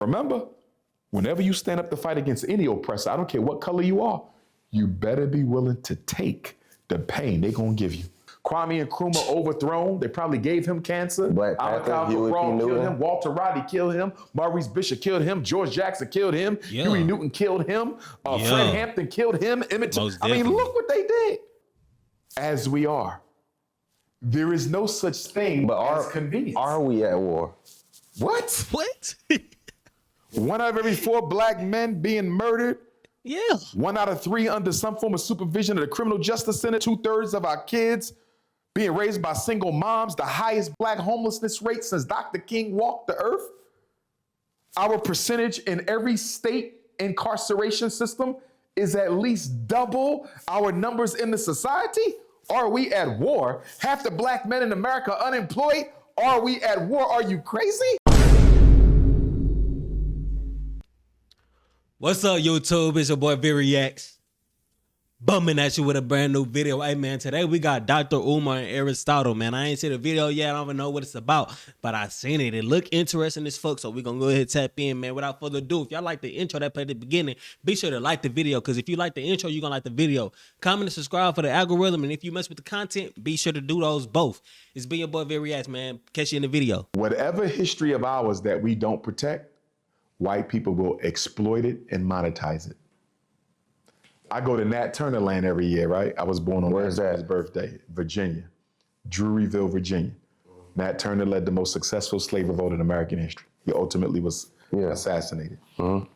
Remember, whenever you stand up to fight against any oppressor, I don't care what color you are, you better be willing to take the pain they're going to give you. Kwame Nkrumah overthrown. They probably gave him cancer. Black Panther, Amilcar Huey P. Cabral killed Newton. him. Walter Roddy killed him. Maurice Bishop killed him. George Jackson killed him. Yeah. Huey Newton killed him. Fred Hampton killed him. Emmett Till. I mean, look what they did. As we are. There is no such thing as convenience. Are we at war? What? What? 1 out of every 4 black men being murdered. Yeah. 1 out of 3 under some form of supervision of the criminal justice center. 2/3 of our kids being raised by single moms. The highest black homelessness rate since Dr. King walked the earth. Our percentage in every state incarceration system is at least double our numbers in the society. Are we at war? Half the black men in America are unemployed. Are we at war? Are you crazy? What's up, YouTube? It's your boy Vick. Bumming at you with a brand new video. Hey, man, today we got Dr. Umar and Aristotle, man. I ain't seen the video yet. I don't even know what it's about, but I seen it. It look interesting as fuck, so we gonna go ahead and tap in, man. Without further ado, if y'all like the intro that played at the beginning, be sure to like the video, because if you like the intro, you're gonna like the video. Comment and subscribe for the algorithm, and if you mess with the content, be sure to do those both. It's been your boy Vick, man. Catch you in the video. Whatever history of ours that we don't protect, white people will exploit it and monetize it. I go to Nat Turner land every year, right? I was born on his birthday, Virginia, Druryville, Virginia. Nat Turner led the most successful slave revolt in American history. He ultimately was assassinated. Don't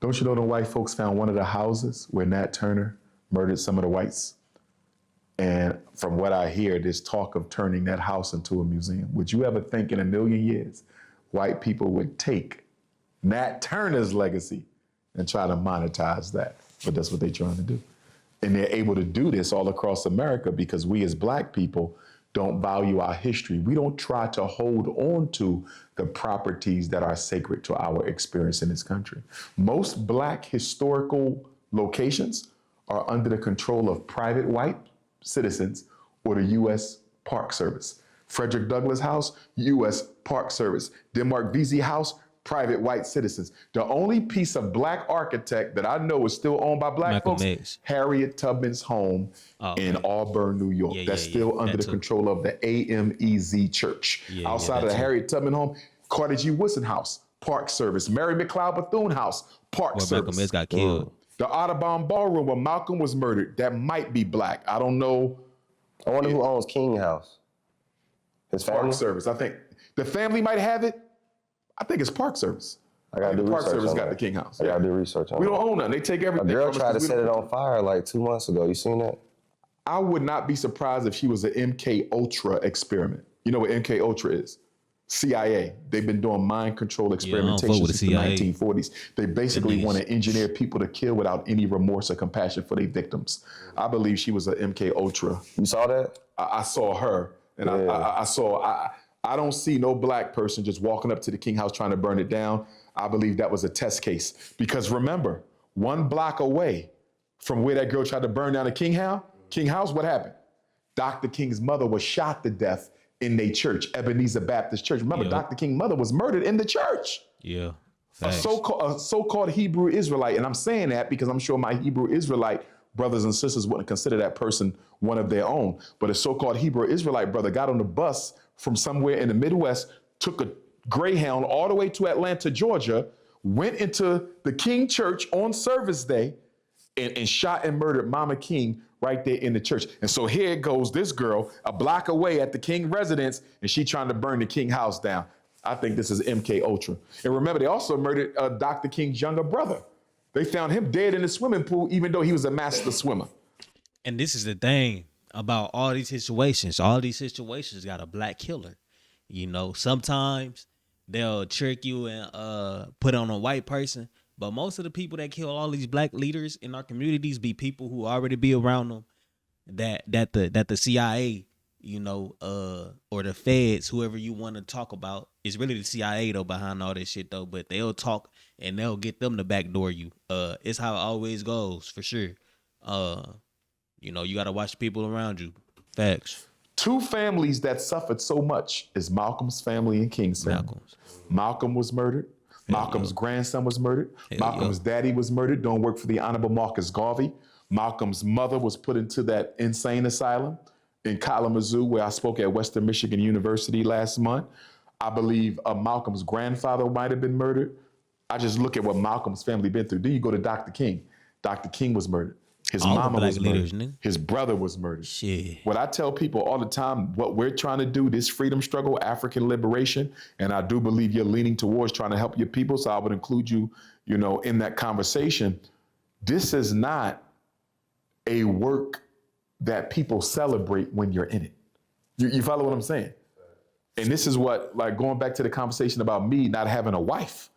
you know the white folks found one of the houses where Nat Turner murdered some of the whites? And from what I hear, there's talk of turning that house into a museum. Would you ever think in a million years, white people would take Nat Turner's legacy and try to monetize that? But that's what they're trying to do. And they're able to do this all across America because we as black people don't value our history. We don't try to hold on to the properties that are sacred to our experience in this country. Most black historical locations are under the control of private white citizens or the U.S. Park Service. Frederick Douglass House, U.S. Park Service. Denmark Vesey House, private white citizens. The only piece of black architect that I know is still owned by black folks, Harriet Tubman's home in Auburn, New York. That's still under the control of the AMEZ Church. Outside of the Harriet Tubman home, Carter G. Woodson House, Park Service. Mary McLeod Bethune House, Park Service. Malcolm X got killed. The Audubon Ballroom where Malcolm was murdered, that might be black. I don't know. I wonder who owns King House. His family? Park Service. I think the family might have it. I think it's Park Service. I gotta do Park research Service on got that. the King House. I gotta do research on We that. don't own nothing. They take everything. A girl from us tried to 'cause we set it don't- on fire like 2 months ago. You seen that? I would not be surprised if she was an MK Ultra experiment. You know what MK Ultra is? CIA. They've been doing mind control experimentation since the 1940s. They basically want to engineer people to kill without any remorse or compassion for their victims. I believe she was an MK Ultra. You saw that? I saw her, and I don't see no black person just walking up to the King House trying to burn it down. I believe that was a test case. Because remember, 1 block away from where that girl tried to burn down the King House, what happened? Dr. King's mother was shot to death in their church, Ebenezer Baptist Church. Remember, Dr. King's mother was murdered in the church. Yeah. A so-called Hebrew Israelite. And I'm saying that because I'm sure my Hebrew Israelite brothers and sisters wouldn't consider that person one of their own. But a so-called Hebrew Israelite brother got on the bus from somewhere in the Midwest, took a Greyhound all the way to Atlanta, Georgia, went into the King Church on service day and shot and murdered Mama King right there in the church. And so here goes this girl a block away at the King residence, and she trying to burn the King house down. I think this is MK Ultra. And remember, they also murdered Dr. King's younger brother. They found him dead in the swimming pool, even though he was a master swimmer. And this is the thing about all these situations. All these situations got a black killer. You know, sometimes they'll trick you and put on a white person. But most of the people that kill all these black leaders in our communities be people who already be around them that the CIA, you know, or the feds, whoever you want to talk about, is really the CIA though behind all this shit though. But they'll talk and they'll get them to backdoor you. It's how it always goes for sure. You know, you got to watch the people around you. Facts. Two families that suffered so much is Malcolm's family and King's family. Malcolm was murdered. Malcolm's grandson was murdered. Malcolm's daddy was murdered, doing work for the Honorable Marcus Garvey. Malcolm's mother was put into that insane asylum in Kalamazoo, where I spoke at Western Michigan University last month. I believe Malcolm's grandfather might have been murdered. I just look at what Malcolm's family been through. Then you go to Dr. King. Dr. King was murdered. His mama was murdered. His brother was murdered. Shit. What I tell people all the time, what we're trying to do, this freedom struggle, African liberation, and I do believe you're leaning towards trying to help your people, so I would include you, in that conversation. This is not a work that people celebrate when you're in it. You follow what I'm saying? And this is what, like, going back to the conversation about me not having a wife.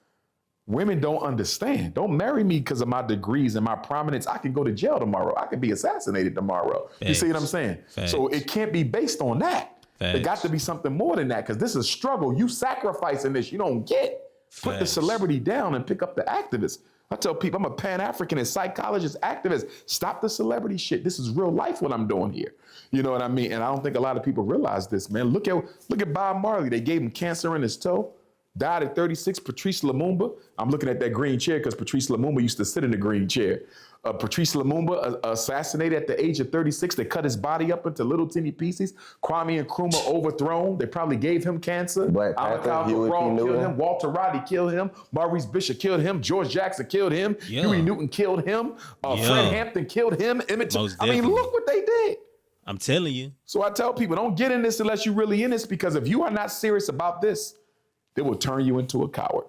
Women don't understand. Don't marry me because of my degrees and my prominence. I can go to jail tomorrow. I could be assassinated tomorrow. Facts. You see what I'm saying? Facts. So it can't be based on that. Facts. It got to be something more than that, because this is a struggle. You sacrificing this, you don't get. Put the Facts. celebrity down and pick up the activist. I tell people I'm a Pan-Africanist, psychologist, activist. Stop the celebrity shit. This is real life what I'm doing here. You know what I mean? And I don't think a lot of people realize this, man. Look at Bob Marley. They gave him cancer in his toe. Died at 36, Patrice Lumumba. I'm looking at that green chair because Patrice Lumumba used to sit in the green chair. Patrice Lumumba assassinated at the age of 36. They cut his body up into little teeny pieces. Kwame Nkrumah overthrown. They probably gave him cancer. Black Panther, Huey P. killed Newton. him. Walter Roddy killed him. Maurice Bishop killed him. George Jackson killed him. Yeah. Huey Newton killed him. Fred Hampton killed him. Most I mean, definitely. look what they did. I'm telling you. So I tell people, don't get in this unless you're really in this, because if you are not serious about this, they will turn you into a coward.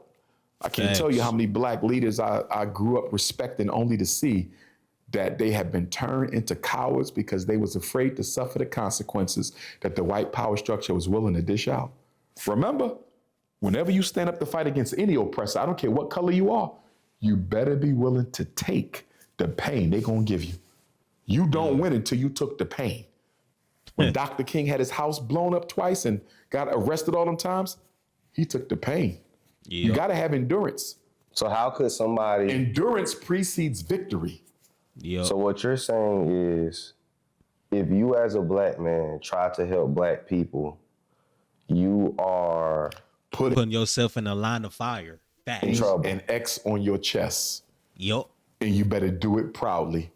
I can't tell you how many black leaders I grew up respecting, only to see that they have been turned into cowards because they was afraid to suffer the consequences that the white power structure was willing to dish out. Remember, whenever you stand up to fight against any oppressor, I don't care what color you are, you better be willing to take the pain they're gonna give you. You don't win until you took the pain. When Dr. King had his house blown up twice and got arrested all them times, he took the pain. You gotta have endurance. So how could somebody... Endurance precedes victory. So what you're saying is, if you as a black man try to help black people, you are Putting yourself in a line of fire. in trouble. An X on your chest. Yup. And you better do it proudly,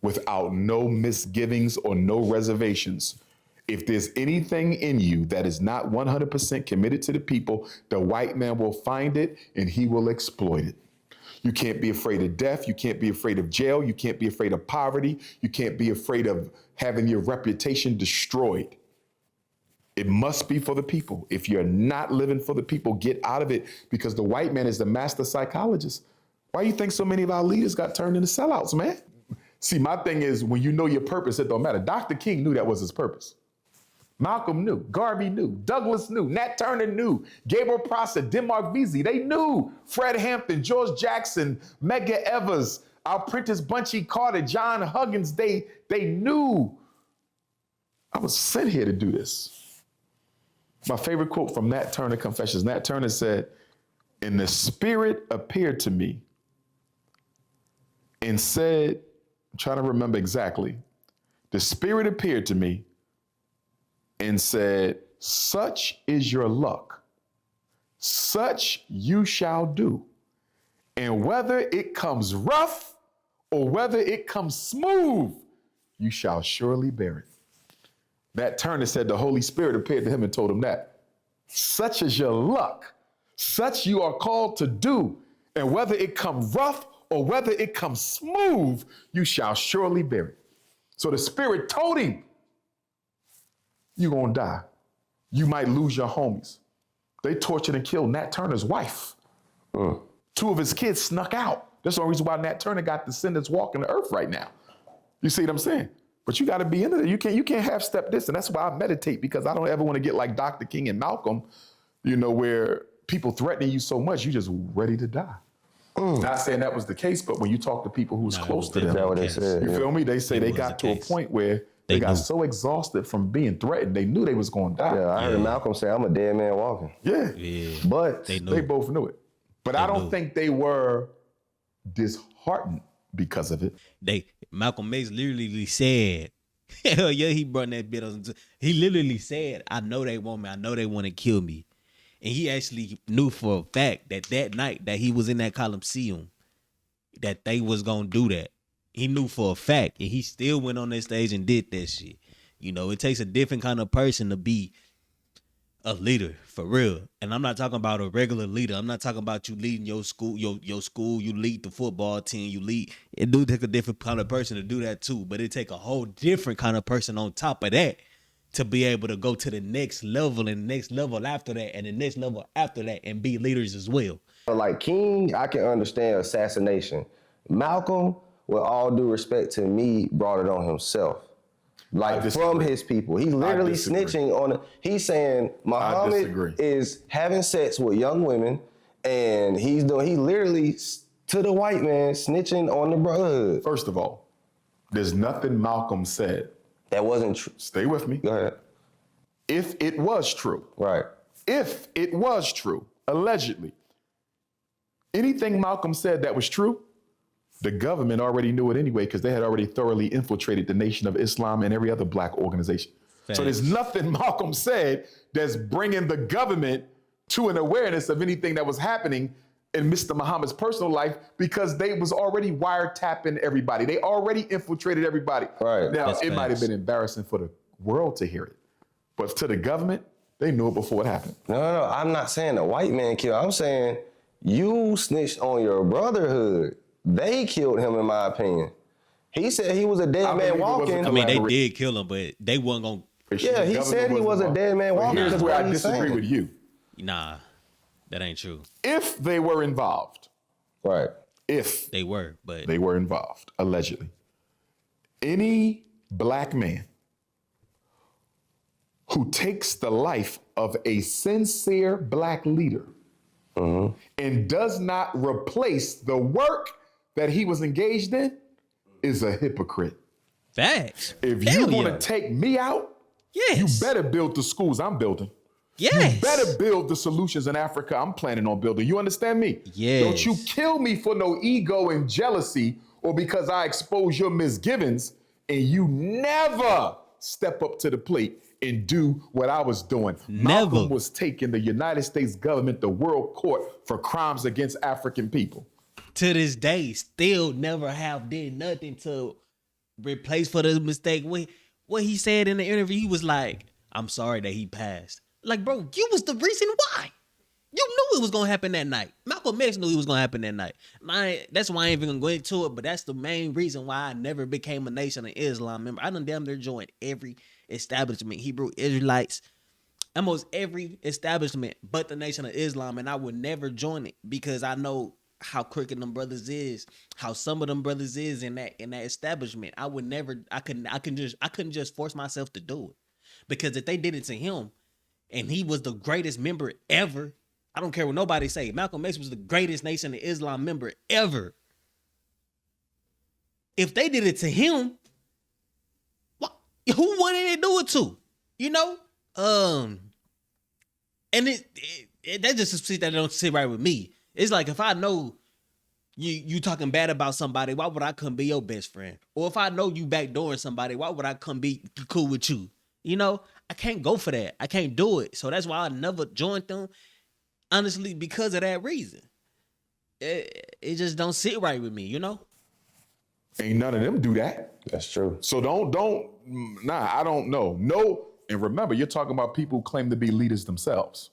without no misgivings or no reservations. If there's anything in you that is not 100% committed to the people, the white man will find it and he will exploit it. You can't be afraid of death. You can't be afraid of jail. You can't be afraid of poverty. You can't be afraid of having your reputation destroyed. It must be for the people. If you're not living for the people, get out of it, because the white man is the master psychologist. Why do you think so many of our leaders got turned into sellouts, man? See, my thing is, when you know your purpose, it don't matter. Dr. King knew that was his purpose. Malcolm knew, Garvey knew, Douglas knew, Nat Turner knew, Gabriel Prosser, Denmark Vesey, they knew. Fred Hampton, George Jackson, Medgar Evers, our Prentice Bunchy Carter, John Huggins, they knew. I was sent here to do this. My favorite quote from Nat Turner Confessions. Nat Turner said, "And the Spirit appeared to me and said," I'm trying to remember exactly, "The Spirit appeared to me and said, such is your luck, such you shall do. And whether it comes rough or whether it comes smooth, you shall surely bear it." Nat Turner said the Holy Spirit appeared to him and told him that. Such is your luck, such you are called to do. And whether it come rough or whether it comes smooth, you shall surely bear it. So the Spirit told him, you're gonna die. You might lose your homies. They tortured and killed Nat Turner's wife. 2 of his kids snuck out. That's the only reason why Nat Turner got descendants walking the earth right now. You see what I'm saying? But you gotta be into it. You can't half step this. And that's why I meditate, because I don't ever wanna get like Dr. King and Malcolm, where people threatening you so much, you just ready to die. Not saying that was the case, but when you talk to people who's close to them, That's what they said. you feel me? They say they got to a point where they got so exhausted from being threatened, they knew they was going to die. Yeah, I heard Malcolm say, "I'm a dead man walking." Yeah. But They knew. They both knew it. But I don't think they were disheartened because of it. Malcolm X literally said Hell yeah, he brought that bit on. He literally said, I know they want me. I know they want to kill me. And he actually knew for a fact that night that he was in that Coliseum, that they was going to do that. He knew for a fact. And he still went on that stage and did that shit. You know, it takes a different kind of person to be a leader, for real. And I'm not talking about a regular leader. I'm not talking about you leading your school, your school, you lead the football team, you lead. It do take a different kind of person to do that too, but it take a whole different kind of person on top of that to be able to go to the next level and the next level after that and the next level after that and be leaders as well. Like King, I can understand assassination. Malcolm, with all due respect to me, brought it on himself. Like from his people. He's literally snitching on it. He's saying Muhammad is having sex with young women and he literally to the white man snitching on the brotherhood. First of all, there's nothing Malcolm said that wasn't true. Stay with me. Go ahead. If it was true. Right. If it was true, allegedly, anything Malcolm said that was true, the government already knew it anyway because they had already thoroughly infiltrated the Nation of Islam and every other black organization. Thanks. So there's nothing Malcolm said that's bringing the government to an awareness of anything that was happening in Mr. Muhammad's personal life because they was already wiretapping everybody. They already infiltrated everybody. Right. Now, it might have been embarrassing for the world to hear it, but to the government, they knew it before it happened. No, I'm not saying the white man killed. I'm saying you snitched on your brotherhood. They killed him, in my opinion. He said he was a dead man walking. I mean, they did kill him, but they wasn't going to. Yeah, he said he was a dead man walking. Here's where I disagree with you. Nah, that ain't true. If they were involved. Right. If. They were, but. They were involved, allegedly. Any black man who takes the life of a sincere black leader and does not replace the work that he was engaged in is a hypocrite. Facts. If you want to take me out, you better build the schools I'm building. Yes. You better build the solutions in Africa I'm planning on building. You understand me? Yes. Don't you kill me for no ego and jealousy or because I expose your misgivings and you never step up to the plate and do what I was doing. Never. Malcolm was taking the United States government to world court for crimes against African people. To this day, still never did nothing to replace for the mistake. What he said in the interview, he was like, I'm sorry that he passed. Like, bro, you was the reason why. You knew it was going to happen that night. Malcolm X knew it was going to happen that night. That's why I ain't even going to go into it, but that's the main reason why I never became a Nation of Islam member. I done damn near joined every establishment, Hebrew Israelites, almost every establishment but the Nation of Islam, and I would never join it because I know how crooked them brothers is, how some of them brothers is in that establishment. I couldn't just force myself to do it. Because if they did it to him and he was the greatest member ever, I don't care what nobody say, Malcolm X was the greatest Nation of Islam member ever. If they did it to him, who wanted to do it to? You know? And that just shit that don't sit right with me. It's like if I know you talking bad about somebody, why would I come be your best friend? Or if I know you backdooring somebody, why would I come be cool with you? You know, I can't go for that. I can't do it. So that's why I never joined them. Honestly, because of that reason. It just don't sit right with me, you know? Ain't none of them do that. That's true. So I don't know. No, and remember, you're talking about people who claim to be leaders themselves.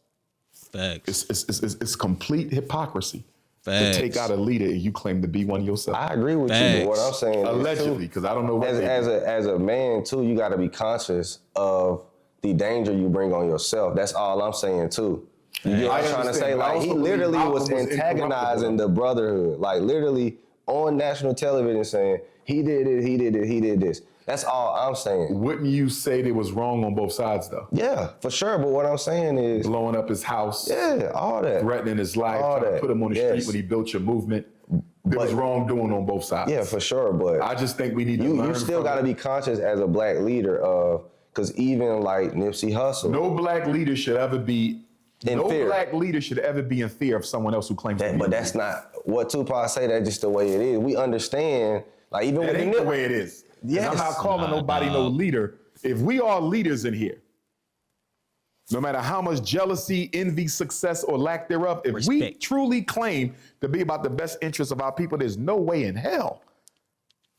Facts. It's complete hypocrisy. Facts. To take out a leader and you claim to be one yourself. I agree with you, but what I'm saying allegedly, because I don't know what as a man too, you got to be conscious of the danger you bring on yourself. That's all I'm saying too. You get what I'm trying to say? Like he literally was antagonizing the brotherhood, like literally on national television saying he did it, he did this. That's all I'm saying. Wouldn't you say they was wrong on both sides though? Yeah, for sure. But what I'm saying is blowing up his house. Yeah, all that. Threatening his life, trying to put him on the street when he built your movement. There was wrongdoing on both sides. Yeah, for sure. But I just think we need to learn. You still got to be conscious as a black leader of, because even like Nipsey Hussle. No black leader should ever be in fear. Black leader should ever be in fear of someone else who claims to be. But that's not what Tupac say. That's just the way it is. We understand. Like even that with ain't the way it is. And I'm not calling nobody no leader. If we are leaders in here, no matter how much jealousy, envy, success, or lack thereof, if we truly claim to be about the best interests of our people, there's no way in hell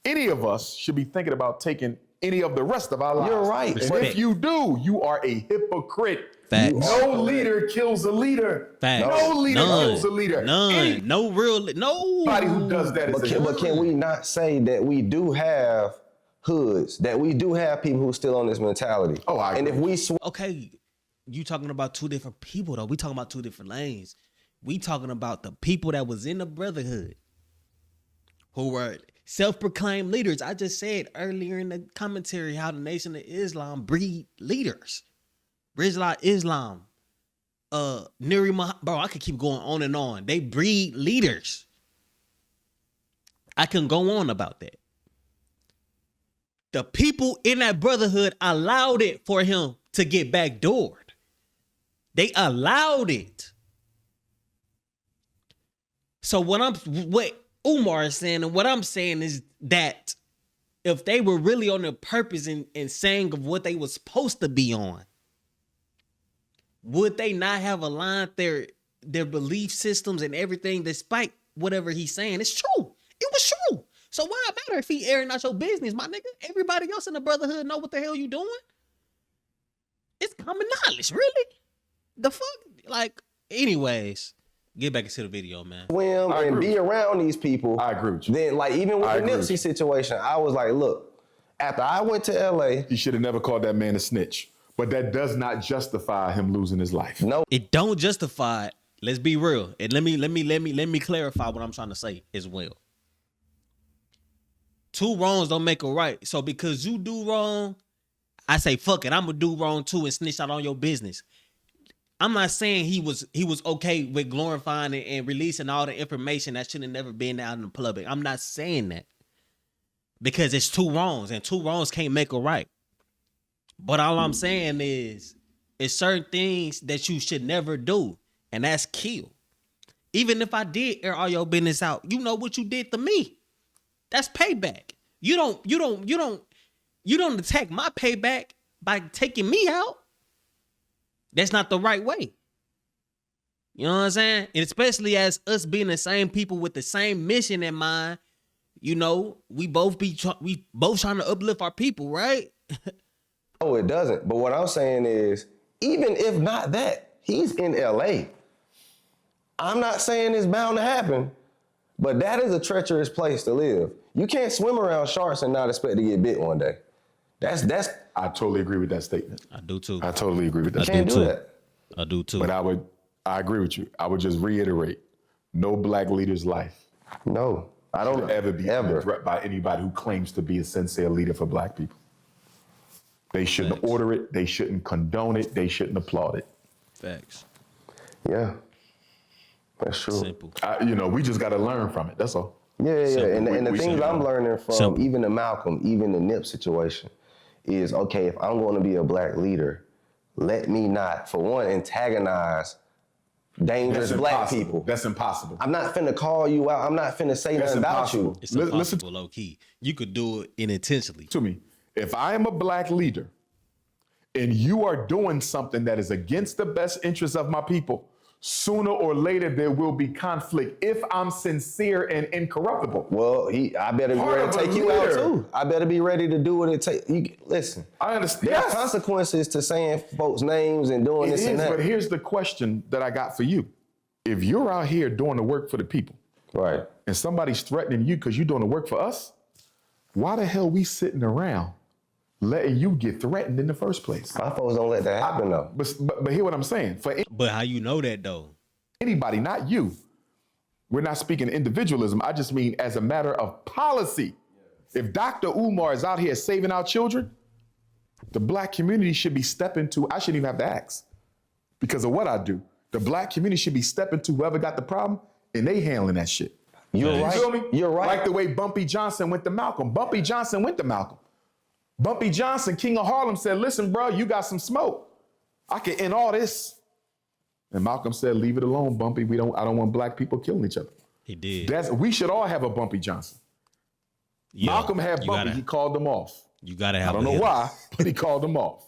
any of us should be thinking about taking any of the rest of our lives. You're right. And if you do, you are a hypocrite. Facts. No leader kills a leader. Facts. No leader kills a leader. None. No real. Nobody who does that is but can we not say that we do have hoods, that we do have people who are still on this mentality? Oh, I agree. And if we okay, you talking about two different people though. We talking about two different lanes. We talking about the people that was in the brotherhood who were self-proclaimed leaders. I just said earlier in the commentary how the Nation of Islam breed leaders. Islam, Nuri Muhammad, bro, I could keep going on and on. They breed leaders. I can go on about that. The people in that brotherhood allowed it for him to get backdoored. They allowed it. So what Umar is saying and what I'm saying is that if they were really on their purpose and saying of what they were supposed to be on, would they not have aligned their belief systems and everything despite whatever he's saying? It's true. It was true. So why it matter if he airing out your business, my nigga? Everybody else in the brotherhood know what the hell you doing. It's common knowledge, really. The fuck? Like, anyways, get back into the video, man. Swim and be around these people. I agree with you. Then, like, even with the Nipsey situation, I was like, look, after I went to LA. You should have never called that man a snitch. But that does not justify him losing his life. No. It don't justify it. Let's be real. And let me clarify what I'm trying to say as well. Two wrongs don't make a right. So because you do wrong, I say fuck it. I'm gonna do wrong too and snitch out on your business. I'm not saying he was okay with glorifying and releasing all the information that should have never been out in the public. I'm not saying that. Because it's two wrongs and two wrongs can't make a right. But all I'm saying is it's certain things that you should never do, and that's kill. Even if I did air all your business out, you know what you did to me. That's payback. You don't attack my payback by taking me out. That's not the right way. You know what I'm saying? And especially as us being the same people with the same mission in mind, you know, we both trying to uplift our people, right? No, it doesn't. But what I'm saying is, even if not that, he's in LA. I'm not saying it's bound to happen, but that is a treacherous place to live. You can't swim around sharks and not expect to get bit one day. That's. I totally agree with that statement. I do too. I totally agree with that. You can't do that. I do too. But I agree with you. I would just reiterate, no black leader's life. No, I don't ever be under threat by anybody who claims to be a sincere leader for black people. They shouldn't order it. They shouldn't condone it. They shouldn't applaud it. Facts. Yeah, that's true. Simple. We just got to learn from it. That's all. Yeah. And the things I'm learning from even the Malcolm, even the Nip situation is, okay, if I'm going to be a black leader, let me not, for one, antagonize dangerous black people. That's impossible. I'm not finna call you out. I'm not finna say nothing about you. It's impossible, low key. You could do it unintentionally. To me, if I am a black leader and you are doing something that is against the best interests of my people, sooner or later there will be conflict if I'm sincere and incorruptible. Well, I better be ready to take you out too. I better be ready to do what it takes. Listen, I understand. There's consequences to saying folks' names and doing this and that. But here's the question that I got for you. If you're out here doing the work for the people, right, and somebody's threatening you because you're doing the work for us, why the hell we sitting around letting you get threatened in the first place? My folks don't let that happen though. But hear what I'm saying. But how you know that though? Anybody, not you. We're not speaking individualism. I just mean as a matter of policy. If Dr. Umar is out here saving our children, the black community should be stepping to, I shouldn't even have to ask because of what I do. The black community should be stepping to whoever got the problem and they handling that shit. You're right. You feel me? You're right. Like the way Bumpy Johnson went to Malcolm. Bumpy Johnson went to Malcolm. Bumpy Johnson, King of Harlem, said, listen, bro, you got some smoke. I can end all this. And Malcolm said, leave it alone, Bumpy. I don't want black people killing each other. He did. We should all have a Bumpy Johnson. Malcolm had bumpy. He called them off. You gotta have. I don't know why, but he called them off.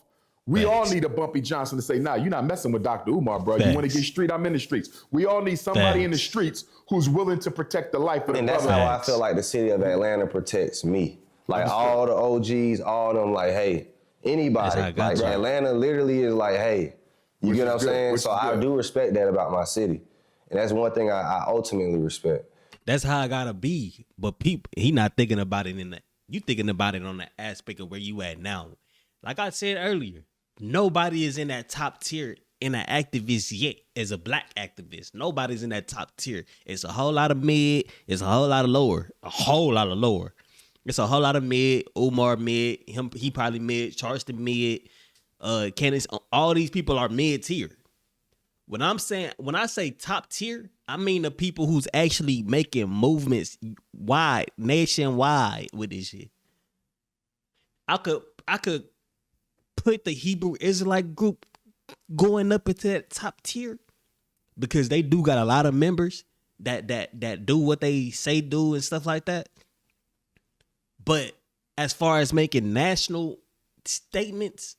We all need a Bumpy Johnson to say, nah, you're not messing with Dr. Umar, bro. You want to get street, I'm in the streets. We all need somebody in the streets who's willing to protect the life of the brother. And that's how I feel like the city of Atlanta protects me. Like all the OGs, all of them, like, hey, anybody. Like Atlanta literally is like, hey, you get what I'm saying? So I do respect that about my city. And that's one thing I ultimately respect. That's how I gotta be. But people, he not thinking about it in that. You thinking about it on the aspect of where you at now. Like I said earlier, nobody is in that top tier in an activist yet as a black activist. Nobody's in that top tier. It's a whole lot of mid. It's a whole lot of lower. A whole lot of lower. It's a whole lot of mid. Umar mid. He probably mid. Charleston mid. Candace. All these people are mid tier. When I say top tier, I mean the people who's actually making movements nationwide with this shit. I could put the Hebrew Israelite group going up into that top tier because they do got a lot of members that do what they say do and stuff like that. But as far as making national statements,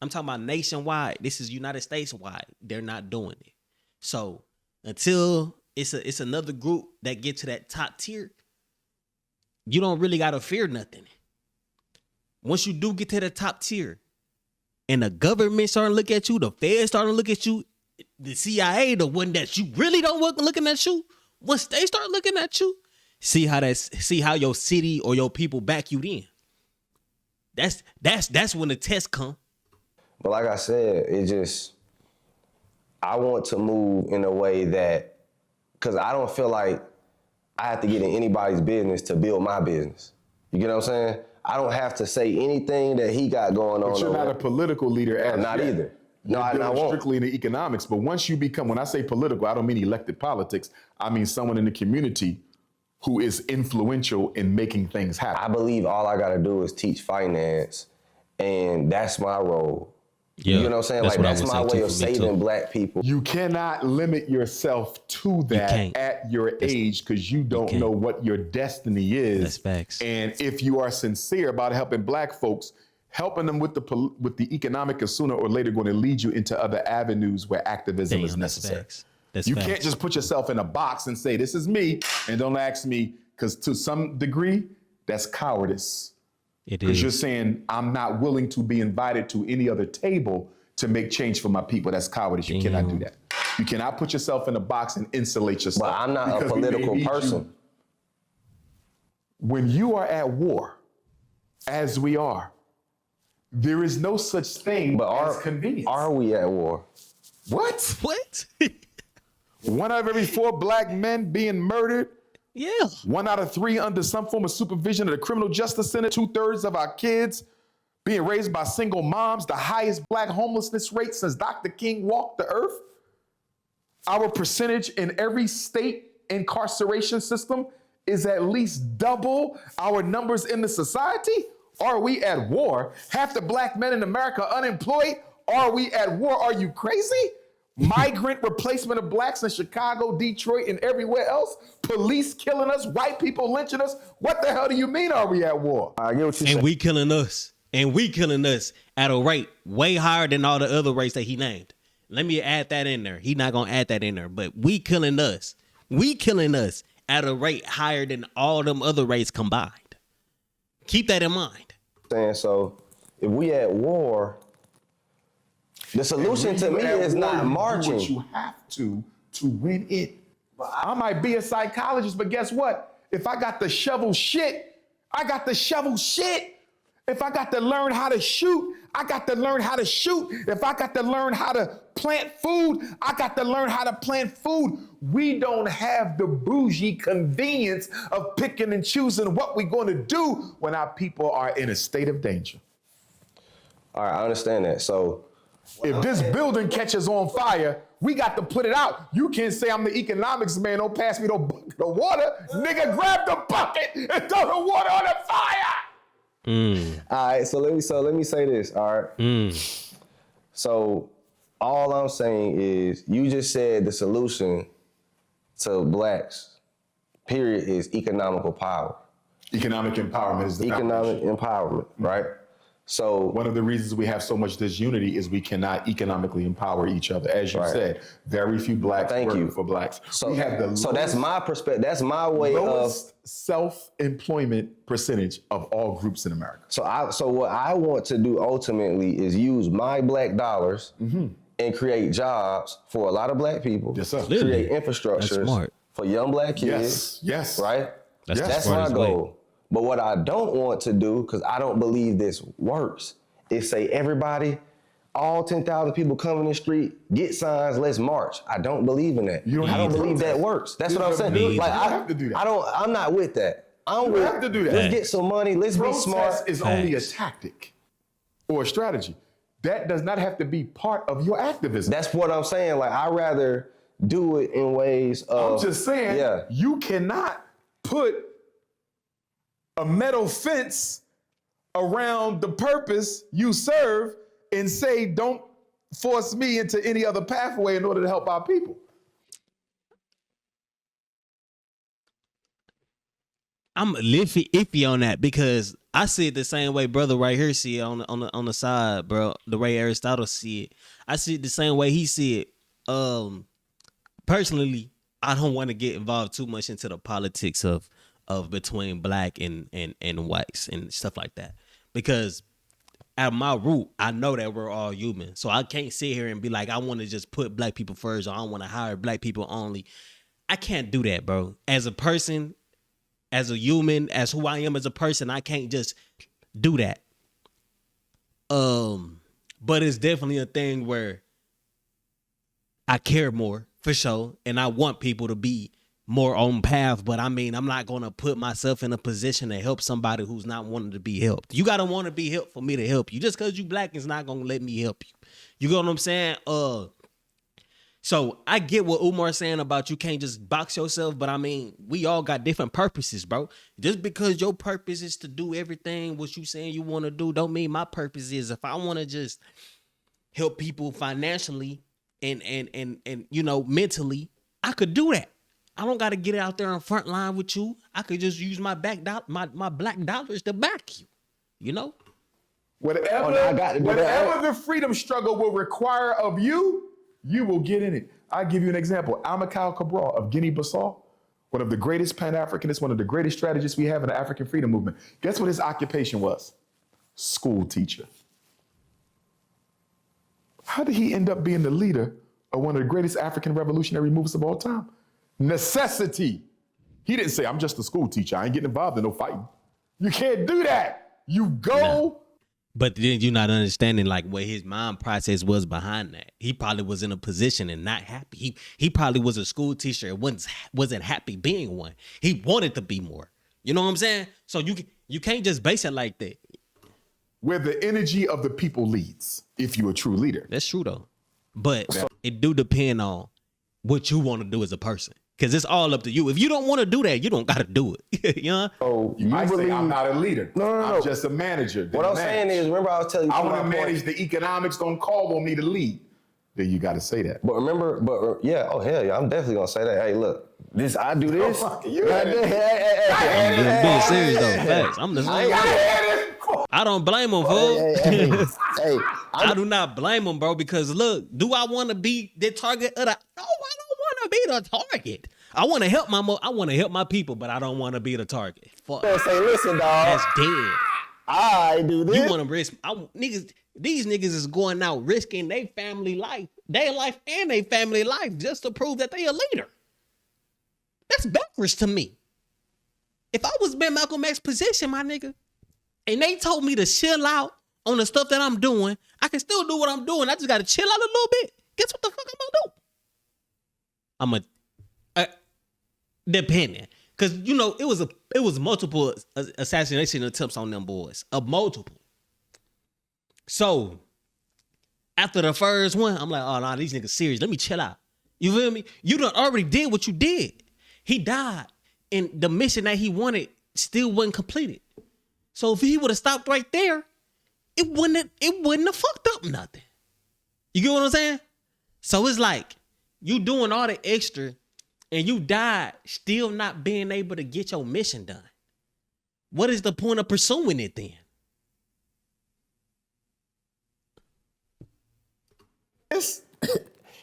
I'm talking about nationwide. This is United States wide. They're not doing it. So until it's another group that get to that top tier, you don't really gotta fear nothing. Once you do get to the top tier, and the government starting to look at you, the feds starting to look at you, the CIA, the one that you really don't want looking at you, once they start looking at you, see how your city or your people back you in. That's when the test come. But like I said, I want to move in a way that, because I don't feel like I have to get in anybody's business to build my business. You get what I'm saying? I don't have to say anything that he got going on. But you're not a political leader not either. No, I won't. Strictly in the economics. But once you become, when I say political, I don't mean elected politics. I mean someone in the community who is influential in making things happen. I believe all I got to do is teach finance, and that's my role. Yeah, you know what I'm saying? Like, that's my way of saving black people. You cannot limit yourself to that at your age because you don't know what your destiny is. That's facts. And if you are sincere about helping black folks, helping them with the economic is sooner or later going to lead you into other avenues where activism is necessary. You can't just put yourself in a box and say, this is me, and don't ask me, because to some degree, that's cowardice. Because you're saying, I'm not willing to be invited to any other table to make change for my people. That's cowardice. You cannot do that. You cannot put yourself in a box and insulate yourself. But I'm not a political person. When you are at war, as we are, there is no such thing as convenience. Are we at war? What? What? 1 out of every 4 black men being murdered. Yeah. 1 out of 3 under some form of supervision of the criminal justice center. 2/3 of our kids being raised by single moms. The highest black homelessness rate since Dr. King walked the earth. Our percentage in every state incarceration system is at least double our numbers in the society. Are we at war? Half the black men in America unemployed. Are we at war? Are you crazy? Migrant replacement of blacks in Chicago, Detroit, and everywhere else. Police killing us, white people lynching us. What the hell do you mean are we at war? I get what you're saying. And we killing us. And we killing us at a rate way higher than all the other rates that he named. Let me add that in there. He's not going to add that in there. But we killing us. We killing us at a rate higher than all them other rates combined. Keep that in mind. So if we at war, the solution to me is not marching. Do what you have to win it. I might be a psychologist, but guess what? If I got to shovel shit, I got to shovel shit. If I got to learn how to shoot, I got to learn how to shoot. If I got to learn how to plant food, I got to learn how to plant food. We don't have the bougie convenience of picking and choosing what we're going to do when our people are in a state of danger. All right, I understand that. So if this building catches on fire, we got to put it out. You can't say I'm the economics man. Don't pass me the bucket of water. Nigga, grab the bucket and throw the water on the fire. All right, so let me say this. All right. So all I'm saying is, you just said the solution to blacks, period, is economical power. Economic empowerment is the economic foundation. empowerment, right? So One of the reasons we have so much disunity is we cannot economically empower each other. As you said, very few blacks working for blacks. So, we have the that's my perspective. That's my way lowest self-employment percentage of all groups in America. So what I want to do ultimately is use my black dollars and create jobs for a lot of black people. Yes, sir. Create infrastructures for young black kids. Yes. Right? That's my goal. But what I don't want to do, because I don't believe this works, is say everybody, all 10,000 people come in the street, get signs, let's march. I don't believe in that. I don't believe that works. That's what I'm saying. Like, I have to do that. I'm not with that. We have to do that. Let's get some money. Let's be smart. Protest is only a tactic or a strategy. That does not have to be part of your activism. That's what I'm saying. Like, I'd rather do it in ways of... I'm just saying, you cannot put a metal fence around the purpose you serve and say, don't force me into any other pathway in order to help our people. I'm iffy on that because I see it the same way brother right here see it on the side, bro. The way Aristotle see it. I see it the same way he see it. Personally, I don't want to get involved too much into the politics of between black and whites and stuff like that. Because at my root, I know that we're all human. So I can't sit here and be like, I want to just put black people first, or I want to hire black people only. I can't do that, bro. As a person, as a human, as who I am as a person, I can't just do that. But it's definitely a thing where I care more, for sure, and I want people to be more on path, but I mean, I'm not gonna put myself in a position to help somebody who's not wanting to be helped. You gotta want to be helped for me to help you. Just because you black is not gonna let me help you. You get what I'm saying? So I get what Umar's saying about you can't just box yourself, but I mean, we all got different purposes, bro. Just because your purpose is to do everything what you saying you want to do, don't mean my purpose is. If I want to just help people financially and you know, mentally, I could do that. I don't got to get out there on front line with you. I could just use my black dollars to back you. You know? Whatever the freedom struggle will require of you, you will get in it. I'll give you an example. Amilcar Cabral of Guinea-Bissau, one of the greatest Pan-Africanists, one of the greatest strategists we have in the African freedom movement. Guess what his occupation was? School teacher. How did he end up being the leader of one of the greatest African revolutionary movements of all time? Necessity. He didn't say, I'm just a school teacher. I ain't getting involved in no fighting. You can't do that. You go. No. But then you're not understanding like what his mind process was behind that. He probably was in a position and not happy. He probably was a school teacher and wasn't happy being one. He wanted to be more. You know what I'm saying? So you can't just base it like that. Where the energy of the people leads, if you're a true leader. That's true though. But it do depend on what you want to do as a person. Because it's all up to you. If you don't want to do that, you don't got to do it. You know? So you might say, I'm not a leader. No. I'm just a manager. What I'm saying is, remember I was telling you. I want to manage the economics. Don't call on me to lead. Then you got to say that. But remember, hell yeah, I'm definitely going to say that. Hey, look, I do this. I'm being serious though. Facts. I'm the same. I don't blame him, fool. Hey, I do not blame him, bro, because look, do I want to be the target of the... No, I don't want to be the target. I want to help my people, but I don't want to be the target. Fuck. Say, listen, dog. That's dead. I do this. You want to risk... These niggas is going out risking their family life, their life and their family life just to prove that they a leader. That's backwards to me. If I was in Malcolm X's position, my nigga, and they told me to chill out on the stuff that I'm doing, I can still do what I'm doing. I just got to chill out a little bit. Guess what the fuck I'm going to do? Depending. Because, you know, it was multiple assassination attempts on them boys. Multiple. So, after the first one, I'm like, oh, nah, these niggas serious. Let me chill out. You feel me? You done already did what you did. He died, and the mission that he wanted still wasn't completed. So if he would have stopped right there, it wouldn't have fucked up nothing. You get what I'm saying? So it's like you doing all the extra, and you died still not being able to get your mission done. what is the point of pursuing it then? This is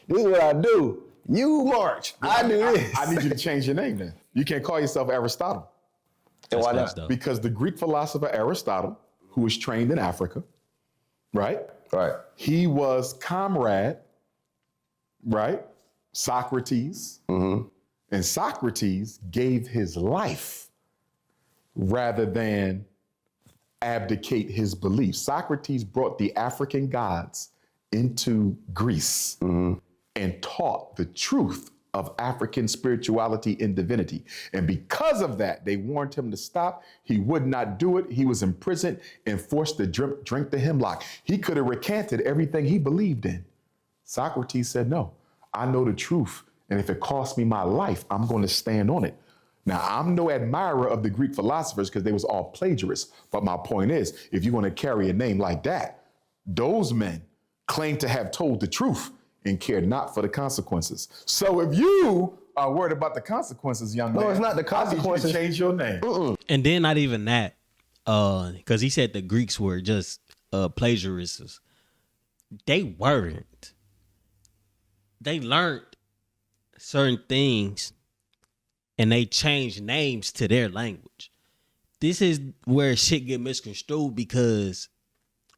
what I do. You march. I do this. I need you to change your name then. You can't call yourself Aristotle. And why That's not? dope. Because the Greek philosopher Aristotle, who was trained in Africa, right? Right. He was comrade, right? Socrates. Mm-hmm. And Socrates gave his life rather than abdicate his beliefs. Socrates brought the African gods into Greece and taught the truth of African spirituality and divinity. And because of that, they warned him to stop. He would not do it. He was imprisoned and forced to drink the hemlock. He could have recanted everything he believed in. Socrates said, no, I know the truth. And if it costs me my life, I'm going to stand on it. Now, I'm no admirer of the Greek philosophers because they was all plagiarists. But my point is, if you're going to carry a name like that, those men claim to have told the truth and care not for the consequences. So if you are worried about the consequences, young man, No, it's not the I need you consequences. to change your name. And then not even that, because he said the Greeks were just plagiarists. They weren't. They learned certain things and they changed names to their language. This is where shit get misconstrued because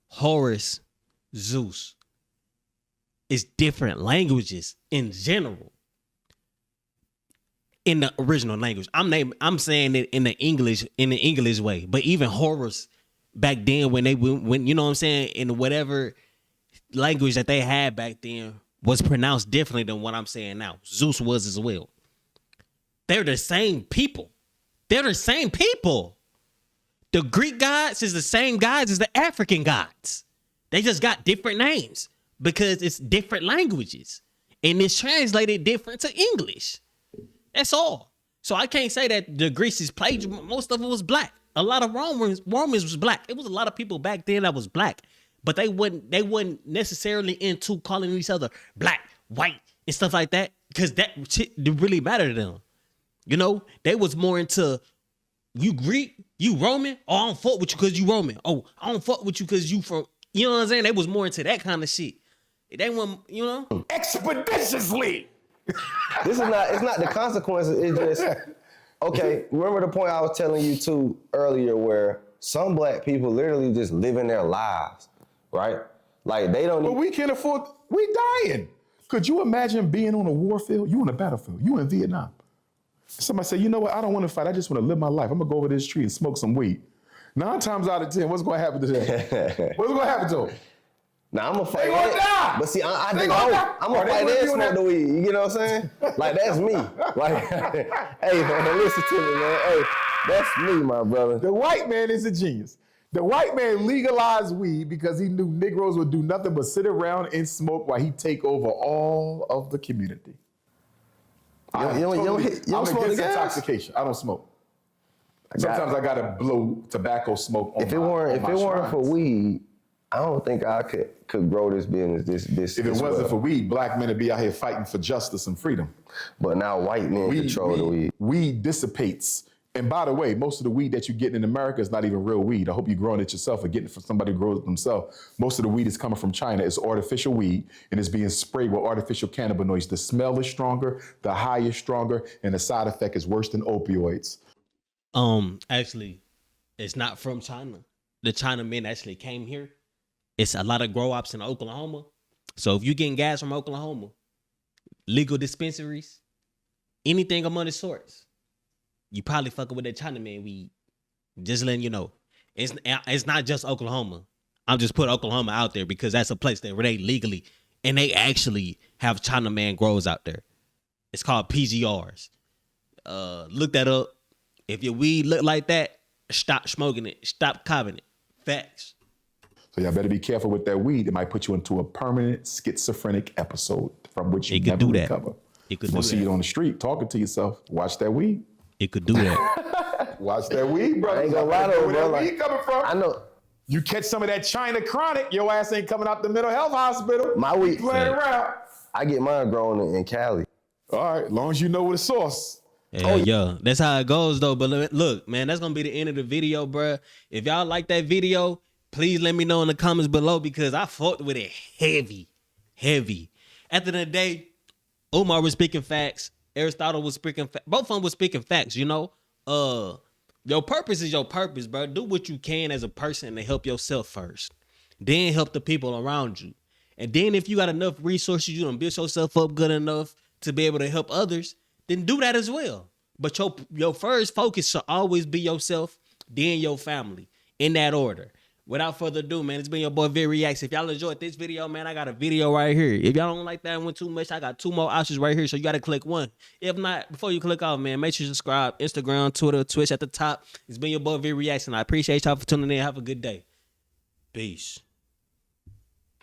Horus, Zeus, is different languages in general. In the original language, I'm saying it in the English way. But even Horus back then, when you know what I'm saying, in whatever language that they had back then, was pronounced differently than what I'm saying now. Zeus was as well. They're the same people. They're the same people. The Greek gods is the same gods as the African gods. They just got different names because it's different languages. And it's translated different to English. That's all. So I can't say that the Greeks is plagiarism. Most of it was black. A lot of Romans was black. It was a lot of people back then that was black. But they wasn't necessarily into calling each other black, white, and stuff like that. Because that shit didn't really matter to them. You know, they was more into you Greek, you Roman. Oh, I don't fuck with you because you Roman. Oh, I don't fuck with you because you from, you know what I'm saying? They was more into that kind of shit. They want, you know? Expeditiously. It's not the consequences. It's just, okay, remember the point I was telling you too earlier where some black people literally just living their lives, right? Like they don't. But we can't afford, we dying. Could you imagine being on a war field? You on a battlefield, you in Vietnam. Somebody say, you know what, I don't want to fight, I just want to live my life. I'm gonna go over this tree and smoke some weed. 9 times out of 10, what's gonna happen to them? What's gonna happen to them? Now I'm gonna fight. They gonna die. But see, I They think gonna die. I'm gonna Or they fight gonna and do smoke that. the weed. You get what I'm saying? Like that's me. Like, hey man, listen to me, man. Hey, that's me, my brother. The white man is a genius. The white man legalized weed because he knew Negroes would do nothing but sit around and smoke while he take over all of the community. You don't smoke the against gas? intoxication. I don't smoke. Sometimes I gotta blow tobacco smoke on If it weren't for weed, I don't think I could grow this business. This If it this wasn't well. for weed, black men would be out here fighting for justice and freedom. But now white men control the weed. Weed dissipates. And by the way, most of the weed that you get in America is not even real weed. I hope you're growing it yourself or getting it from somebody who grows it themselves. Most of the weed is coming from China. It's artificial weed and it's being sprayed with artificial cannabinoids. The smell is stronger, the high is stronger, and the side effect is worse than opioids. Actually, it's not from China. The Chinamen actually came here. It's a lot of grow ops in Oklahoma. So if you're getting gas from Oklahoma, legal dispensaries, anything among the sorts, you probably fucking with that Chinaman weed. Just letting you know. It's not just Oklahoma. I'm just putting Oklahoma out there because that's a place where they legally, and they actually have Chinaman grows out there. It's called PGRs. Look that up. If your weed look like that, stop smoking it. Stop cobbing it. Facts. So y'all better be careful with that weed. It might put you into a permanent schizophrenic episode from which you It could never do that. recover. It could You're gonna do see that. it on the street talking to yourself. Watch that weed. It could do that. Watch that weed, brother. I ain't gonna lie Know though, where bro. that Like, weed coming from. I know You catch some of that China chronic, your ass ain't coming out the mental health hospital. My weed- playing around. I get mine grown in Cali. All right, as long as you know where the source. Yeah, that's how it goes though. But look, man, that's gonna be the end of the video, bruh. If y'all like that video, please let me know in the comments below because I fucked with it heavy. At the end of the day, Umar was speaking facts. Aristotle was speaking facts. Both of them was speaking facts, you know? Your purpose is your purpose, bro. Do what you can as a person to help yourself first. Then help the people around you. And then if you got enough resources, you done build yourself up good enough to be able to help others, then do that as well. But your first focus should always be yourself, then your family, in that order. Without further ado, man, it's been your boy Vick Reacts. If y'all enjoyed this video, man, I got a video right here. If y'all don't like that one too much, I got 2 more options right here, so you got to click one. If not, before you click off, man, make sure you subscribe. Instagram, Twitter, Twitch at the top. It's been your boy Vick Reacts, and I appreciate y'all for tuning in. Have a good day. Peace.